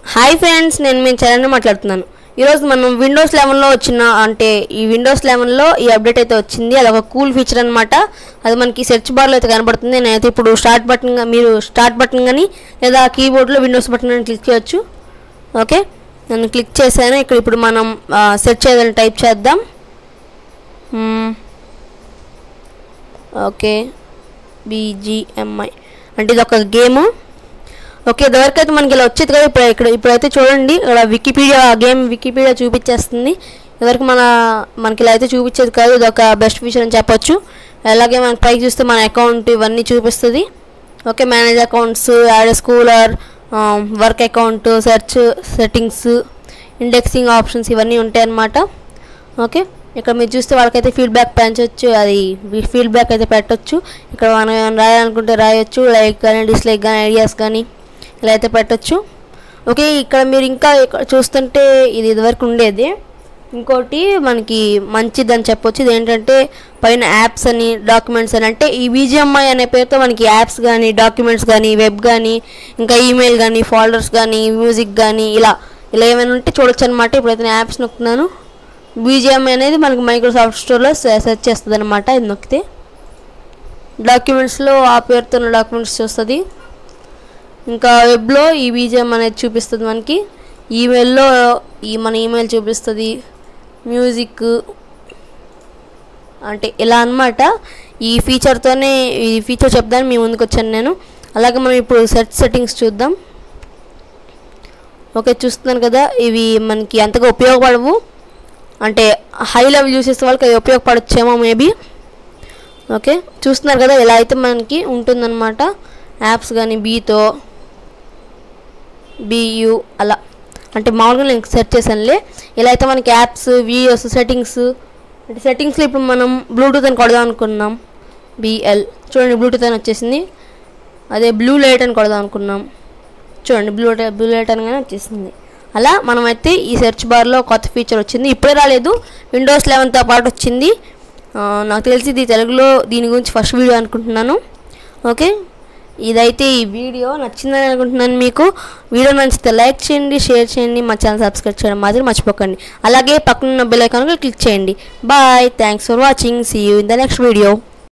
Hi friends, నేను మీ చరణ్ మాట్లాడుతున్నాను. ఈరోజు మనం విండోస్ 11లో వచ్చిన ఈ విండోస్ 11లో ఈ అప్డేట్ అయితే వచ్చింది. అది ఒక కూల్ ఫీచర్ అనమాట. అది మనకి సెర్చ్ బార్లో అయితే కనబడుతుంది. నేనైతే ఇప్పుడు మీరు స్టార్ట్ బటన్ కానీ లేదా కీబోర్డ్లో విండోస్ బటన్ అని క్లిక్ చేయొచ్చు. ఓకే, నేను క్లిక్ చేశాను. ఇప్పుడు మనం సెర్చ్ చేయాలని టైప్ చేద్దాం. ఓకే, BGMI అంటే ఇది ఒక గేము. ఓకే, ఇదివరకైతే మనకి ఇలా వచ్చేది కదా. ఇప్పుడైతే చూడండి, ఇక్కడ వికీపీడియా చూపించేస్తుంది. ఇదివరకు మనకి ఇలా అయితే చూపించేది కాదు. ఇది ఒక బెస్ట్ ఫీచర్ అని చెప్పొచ్చు. అలాగే మనకి పైకి చూస్తే మన అకౌంట్ ఇవన్నీ చూపిస్తుంది. Okay, manage accounts, add scholar, work account, settings, indexing options ఇవన్నీ ఉంటాయి అన్నమాట. ఓకే, ఇక్కడ మీరు చూస్తే వాళ్ళకైతే ఫీడ్బ్యాక్ పెంచవచ్చు. అది ఫీడ్బ్యాక్ అయితే పెట్టవచ్చు. ఇక్కడ మనం రాయాలనుకుంటే రాయొచ్చు. లైక్ కానీ, డిస్లైక్ కానీ, ఐడియాస్ కానీ ఇలా అయితే పెట్టచ్చు. ఓకే, ఇక్కడ మీరు ఇంకా చూస్తుంటే ఇదివరకు ఉండేది. ఇంకోటి మనకి మంచిదని చెప్పొచ్చు. ఇది ఏంటంటే పైన యాప్స్ అని, డాక్యుమెంట్స్ అని, అంటే ఈ BGMI అనే పేరుతో మనకి యాప్స్ కానీ, డాక్యుమెంట్స్ కానీ, వెబ్ కానీ, ఇంకా ఈమెయిల్ కానీ, ఫోల్డర్స్ కానీ, మ్యూజిక్ కానీ ఇలా ఏమైనా ఉంటే చూడొచ్చు అనమాట. ఇప్పుడైతే నేను యాప్స్ నొక్కుతున్నాను. BGMI అనేది మనకి మైక్రోసాఫ్ట్ స్టోర్లో సెర్చ్ చేస్తుంది అనమాట. ఇది నొక్కితే డాక్యుమెంట్స్లో ఆ పేరుతో ఉన్న డాక్యుమెంట్స్ చూస్తుంది. ఇంకా వెబ్లో ఈ BGMI అనేది చూపిస్తుంది మనకి. ఈమెయిల్లో మన ఈమెయిల్ చూపిస్తుంది. మ్యూజిక్ అంటే ఇలా అన్నమాట. ఈ ఫీచర్ చెప్దాను మీ ముందుకు వచ్చాను నేను. అలాగే మనం ఇప్పుడు సెట్టింగ్స్ చూద్దాం. ఓకే, చూస్తున్నాను కదా, ఇవి మనకి అంతగా ఉపయోగపడవు. అంటే హై లెవెల్ యూస్ చేసే వాళ్ళకి అవి ఉపయోగపడచ్చేమో మేబీ. ఓకే, చూస్తున్నారు కదా, ఇలా అయితే మనకి ఉంటుందన్నమాట. యాప్స్ కానీ BU అలా, అంటే మామూలుగా నేను సెర్చ్ చేశానులే. ఇలా అయితే మనకి యాప్స్, వీడియోస్, సెట్టింగ్స్లో ఇప్పుడు మనం బ్లూటూత్ అని కొడదాం అనుకున్నాం. BL చూడండి, బ్లూటూత్ అని వచ్చేసింది. అదే బ్లూ లైట్ అని కొడదాం అనుకున్నాం. చూడండి, బ్లూ లైట్ అనగానే వచ్చేసింది. అలా మనమైతే ఈ సెర్చ్ బార్లో కొత్త ఫీచర్ వచ్చింది. ఇప్పుడే రాలేదు, విండోస్ 11తో పాటు వచ్చింది. నాకు తెలిసి ఇది తెలుగులో దీని గురించి ఫస్ట్ వీడియో అనుకుంటున్నాను. ఓకే, ఇదైతే ఈ వీడియో నచ్చిందని అనుకుంటున్నాను. మీకు వీడియో నచ్చితే లైక్ చేయండి, షేర్ చేయండి, మా ఛానల్ సబ్స్క్రైబ్ చేయడం మాత్రం మర్చిపోకండి. అలాగే పక్కన బెల్ ఐకాన్ క్లిక్ చేయండి. Bye, thanks for watching. See you in the next video.